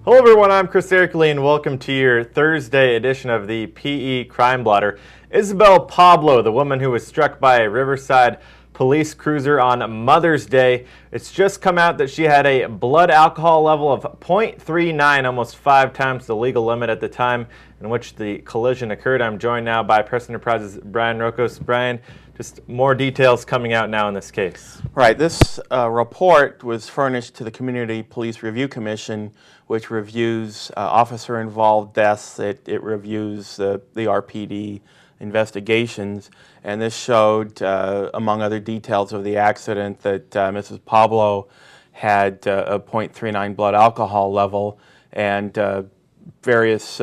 Hello everyone, I'm Chris Erkley and welcome to your Thursday edition of the PE Crime Blotter. Isabel Pablo, the woman who was struck by a Riverside police cruiser on Mother's Day, it's just come out that she had a blood alcohol level of 0.39, almost 5 times the legal limit at the time in which the collision occurred. I'm joined now by Press Enterprise's Brian Rokos. Brian, just more details coming out now in this case. Right. This report was furnished to the Community Police Review Commission, which reviews officer-involved deaths. It reviews the RPD investigations, and this showed, among other details of the accident, that Mrs. Pablo had a 0.39 blood alcohol level, and various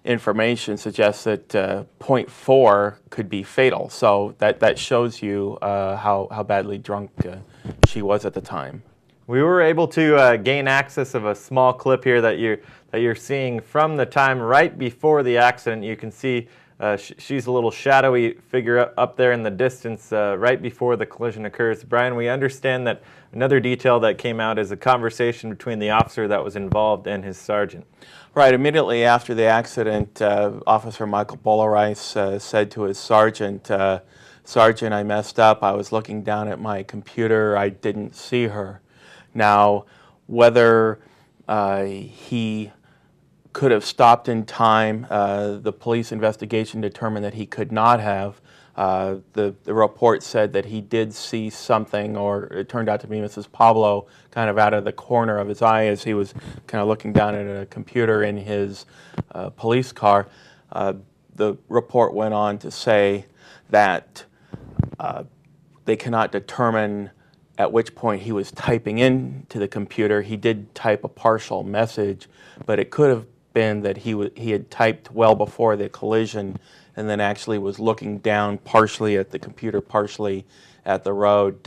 information suggests that 0.4 could be fatal. So that shows you how badly drunk she was at the time. We were able to gain access of a small clip here that you're seeing from the time right before the accident. You can see she's a little shadowy figure up there in the distance right before the collision occurs. Brian, we understand that another detail that came out is a conversation between the officer that was involved and his sergeant. Right. Immediately after the accident, Officer Michael Bolerice said to his sergeant, "Sergeant, I messed up. I was looking down at my computer. I didn't see her." Now, whether he could have stopped in time, the police investigation determined that he could not have. The report said that he did see something, or it turned out to be Mrs. Pablo, kind of out of the corner of his eye as he was kind of looking down at a computer in his police car. The report went on to say that they cannot determine at which point he was typing into the computer. He did type a partial message, but it could have been that he had typed well before the collision and then actually was looking down partially at the computer, partially at the road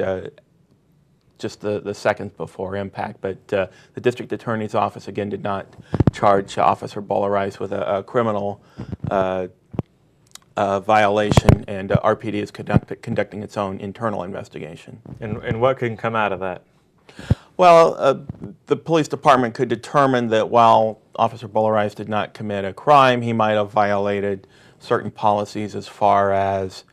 just the seconds before impact. But the district attorney's office, again, did not charge Officer Bolerice with a criminal violation, and RPD is conducting its own internal investigation. And what can come out of that? Well, the police department could determine that while Officer Bolerice did not commit a crime, he might have violated certain policies as far as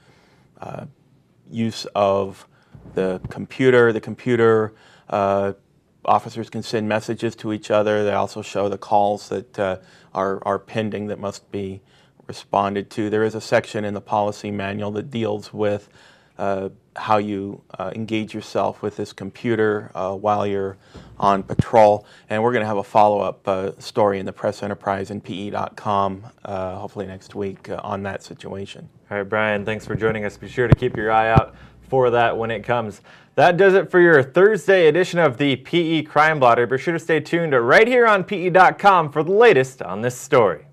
use of the computer. Officers can send messages to each other. They also show the calls that are pending that must be responded to. There is a section in the policy manual that deals with how you engage yourself with this computer while you're on patrol. And we're going to have a follow-up story in the Press Enterprise and PE.com hopefully next week on that situation. All right, Brian, thanks for joining us. Be sure to keep your eye out for that when it comes. That does it for your Thursday edition of the PE Crime Blotter. Be sure to stay tuned right here on PE.com for the latest on this story.